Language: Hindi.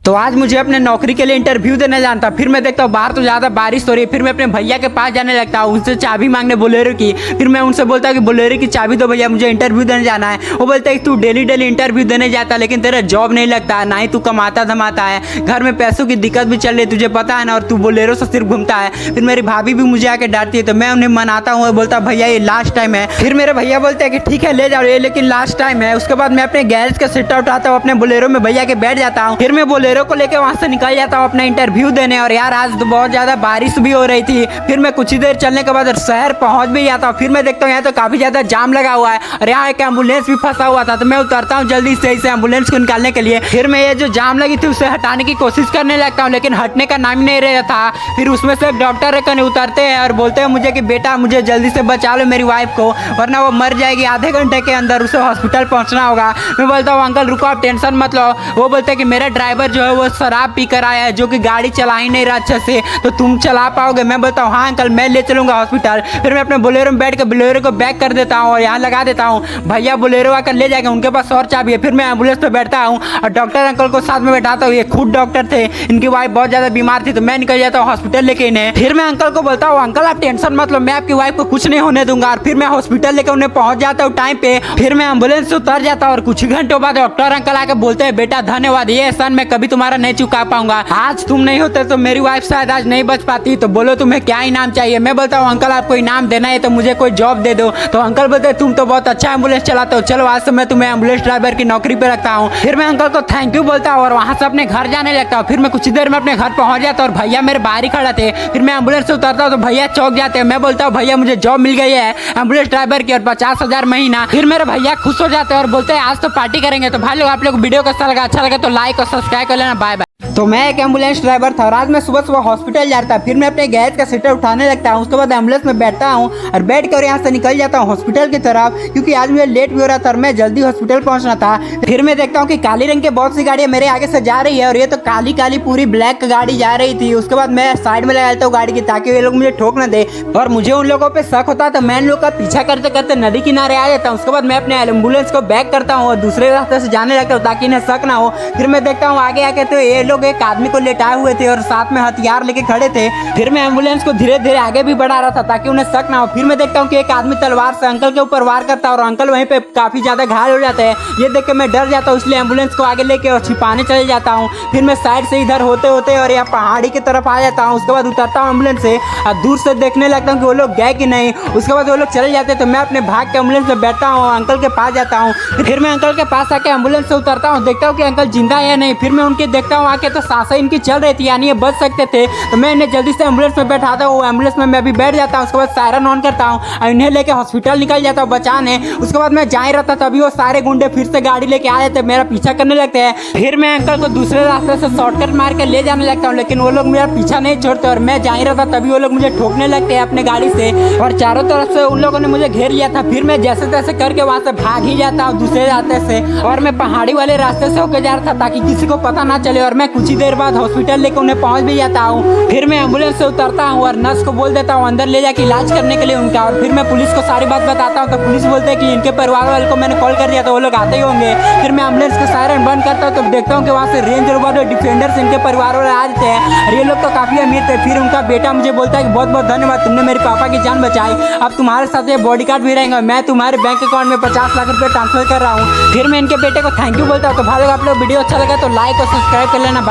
तो आज मुझे अपने नौकरी के लिए इंटरव्यू देने जाना था। फिर मैं देखता हूँ बाहर तो ज़्यादा बारिश हो रही है। फिर मैं अपने भैया के पास जाने लगता हूँ, उनसे चाबी मांगने बोलेरो की। फिर मैं उनसे बोलता हूँ कि बोलेरो की चाबी दो भैया, मुझे इंटरव्यू देने जाना है। वो बोलते हैं कि तू डेली डेली इंटरव्यू देने जाता है लेकिन तेरा जॉब नहीं लगता है, ना ही तू कमाता धमाता है, घर में पैसों की दिक्कत भी चल रही है तुझे पता है ना, और तू बोलेरो से सिर्फ घूमता है। फिर मेरी भाभी भी मुझे आके डांटती है तो मैं उन्हें मनाता हूँ, बोलता भैया ये लास्ट टाइम है। फिर मेरे भैया बोलते हैं कि ठीक है ले जाओ ये, लेकिन लास्ट टाइम है। उसके बाद मैं अपने गैरेज का सीट उठाता हूँ, अपने बोलेरो में भैया के बैठ जाता हूँ। फिर मैं बोलेरो को लेकर वहाँ से निकल जाता हूँ अपना इंटरव्यू देने। और यार आज तो बहुत ज़्यादा बारिश भी हो रही थी। फिर मैं कुछ ही देर चलने के बाद शहर पहुँच भी जाता हूँ। फिर मैं देखता हूँ यहाँ तो काफ़ी ज़्यादा जाम लगा हुआ है और यहाँ एक एम्बुलेंस भी फंसा हुआ था। तो मैं उतरता हूँ जल्दी से इसे एम्बुलेंस को निकालने के लिए। फिर मैं ये जो जाम लगी थी उसे हटाने की कोशिश करने लगता हूँ लेकिन हटने का नाम ही नहीं रहा था। फिर उसमें से एक डॉक्टर कने उतरते हैं और बोलते हैं मुझे कि बेटा मुझे जल्दी से बचा लो मेरी वाइफ को, वरना वो मर जाएगी, आधे घंटे के अंदर उसे हॉस्पिटल पहुँचना होगा। मैं बोलता हूँ अंकल रुको आप टेंशन मत लो। वो बोलते हैं कि मेरा ड्राइवर जो है वो शराब पी कर आया है, जो कि गाड़ी चला ही नहीं रहा अच्छे से, तो तुम चला पाओगे? मैं बोलता हूँ हाँ अंकल मैं ले चलूँगा हॉस्पिटल। फिर मैं अपने बोलेरो में बैठ कर बोलेरो को बैक कर देता हूँ और यहाँ लगा देता हूँ। भैया बोलेरो आकर ले जाएंगे, उनके पास और चाबी है। फिर मैं एम्बुलेंस पे बैठता हूँ और डॉक्टर अंकल को साथ में बैठाता हूँ। ये खुद डॉक्टर थे, इनकी वाइफ बहुत ज़्यादा बीमार थी तो मैं निकल जाता हूँ हॉस्पिटल लेके इन्हें। फिर मैं अंकल को बोलता हूँ अंकल आप टेंशन मत लो, मैं आपकी वाइफ को कुछ नहीं होने दूंगा। और फिर मैं हॉस्पिटल लेकर उन्हें पहुँच जाता हूँ टाइम पे। फिर मैं एम्बुलेंस से उतर जाता हूँ और कुछ घंटों बाद डॉक्टर अंकल आकर बोलते हैं बेटा धन्यवाद, ये एहसान मैं कभी तुम्हारा नहीं चुका पाऊंगा। आज तुम नहीं होते तो मेरी वाइफ शायद आज नहीं बच पाती। तो बोलो तुम्हें क्या इनाम चाहिए? मैं बोलता हूँ अंकल आपको इनाम देना है तो मुझे कोई जॉब दे दो। तो अंकल बोलते हैं तुम तो बहुत अच्छा एम्बुलेंस चलाते हो, चलो आज से मैं तुम्हें एम्बुलेंस ड्राइवर की नौकरी पे रखता हूँ। फिर मैं अंकल को थैंक यू बोलता हूँ और वहाँ से अपने घर जाने लगता हूँ। फिर मैं कुछ देर में अपने घर पहुँच जाता हूँ और भैया मेरे बाहर ही खड़ा थे। फिर मैं एम्बुलेंस से उतरता हूँ तो भैया चौक जाते हैं। मैं बोलता हूँ भैया मुझे जॉब मिल गई है एम्बुलेंस ड्राइवर की और 50,000 महीना। फिर मेरे भैया खुश हो जाते हैं और बोलते हैं आज तो पार्टी करेंगे। तो भाई लोग आप लोग वीडियो कैसा लगा, अच्छा लगा तो लाइक और सब्सक्राइब कर लेना। Bye bye. तो मैं एक एम्बुलेंस ड्राइवर था और आज मैं सुबह सुबह हॉस्पिटल जाता था। फिर मैं अपने गैरेज का सीटर उठाने लगता हूँ, उसके बाद एम्बुलेंस में बैठता हूँ और बैठ कर यहाँ से निकल जाता हूँ हॉस्पिटल की तरफ, क्योंकि आज मुझे लेट भी हो रहा था और मैं जल्दी हॉस्पिटल पहुँचना था। फिर मैं देखता हूँ कि काली रंग के बहुत सी गाड़ियाँ मेरे आगे से जा रही है और ये तो काली काली पूरी ब्लैक गाड़ी जा रही थी। उसके बाद मैं साइड में लगा लेता हूँ गाड़ी की ताकि ये लोग मुझे ठोक न दे। और मुझे उन लोगों पर शक होता तो मैं इन लोग का पीछा करते करते नदी किनारे आ जाता हूँ। उसके बाद मैं अपने एम्बुलेंस को बैक करता हूँ और दूसरे रास्ते से जाने लगता हूँ ताकि इन्हें शक ना हो। फिर मैं देखता हूँ आगे आके तो ये लोग एक आदमी को लेटाए हुए थे और साथ में हथियार लेके खड़े थे। फिर मैं एम्बुलेंस को धीरे धीरे आगे भी बढ़ा रहा था ताकि उन्हें शक ना हो। फिर मैं देखता हूँ कि एक आदमी तलवार से अंकल के ऊपर वार करता है और अंकल वहीं पे काफी ज्यादा घायल हो जाते हैं। ये देख के मैं डर जाता हूँ, इसलिए एम्बुलेंस को आगे लेके और छिपाने चले जाता हूँ। फिर मैं साइड से इधर होते होते और यहाँ पहाड़ी की तरफ आ जाता हूँ। उसके बाद उतरता हूँ एम्बुलेंस से और दूर से देखने लगता हूँ कि वो लोग गए कि नहीं। उसके बाद वो लोग चले जाते हैं तो मैं अपने भाग के एम्बुलेंस में बैठता हूँ, अंकल के पास जाता हूँ। फिर मैं अंकल के पास आके एम्बुलेंस से उतरता हूँ, देखता हूँ कि अंकल जिंदा है या नहीं। फिर मैं उनके देखता हूँ आके तो सांसें इनकी चल रही थी, यानी ये बच सकते थे। तो मैं इन्हें जल्दी से एम्बुलेंस में बैठाता हूँ, एम्बुलेंस में मैं भी बैठ जाता हूँ। उसके बाद सायरन ऑन करता हूँ और इन्हें लेके हॉस्पिटल निकल जाता हूँ बचाने। उसके बाद मैं जा ही रहता तभी वो सारे गुंडे फिर से गाड़ी लेके आ जाते, मेरा पीछा करने लगते हैं। फिर मैं अंकल को दूसरे रास्ते से शॉर्टकट मार के ले जाने लगता हूँ लेकिन वो लोग मेरा पीछा नहीं छोड़ते और मैं जा ही रहता तभी वो लोग मुझे ठोकने लगते हैं अपने गाड़ी से और चारों तरफ से उन लोगों ने मुझे घेर लिया था। फिर मैं जैसे तैसे करके वहाँ से भाग ही जाता हूँ दूसरे रास्ते से और मैं पहाड़ी वाले रास्ते से होकर जा रहा था ताकि किसी को पता ना चले। और मैं कुछ ही देर बाद हॉस्पिटल लेकर उन्हें पहुँच भी जाता हूँ। फिर मैं एम्बुलेंस से उतरता हूँ और नर्स को बोल देता हूँ अंदर ले जाके इलाज करने के लिए उनका। और फिर मैं पुलिस को सारी बात बताता हूँ तो पुलिस बोलते हैं कि इनके परिवार वाले को मैंने कॉल कर दिया तो वो लोग आते ही होंगे। फिर मैं एम्बुलेंस का सायरन बंद करता हूँ तो देखता हूँ कि वहाँ से रेंज रोवर और डिफेंडर से इनके परिवार वाले आ जाते हैं और ये लोग तो काफ़ी अमीर थे। फिर उनका बेटा मुझे बोलता है कि बहुत बहुत धन्यवाद, तुमने मेरे पापा की जान बचाई, अब तुम्हारे साथ ये बॉडीगार्ड भी रहेंगे, मैं तुम्हारे बैंक अकाउंट में 50 लाख रुपये ट्रांसफर कर रहा हूँ। फिर मैं इनके बेटे को थैंक यू बोलता हूँ। तो भाई लोग आप लोग वीडियो अच्छा लगा तो लाइक और सब्सक्राइब कर लेना।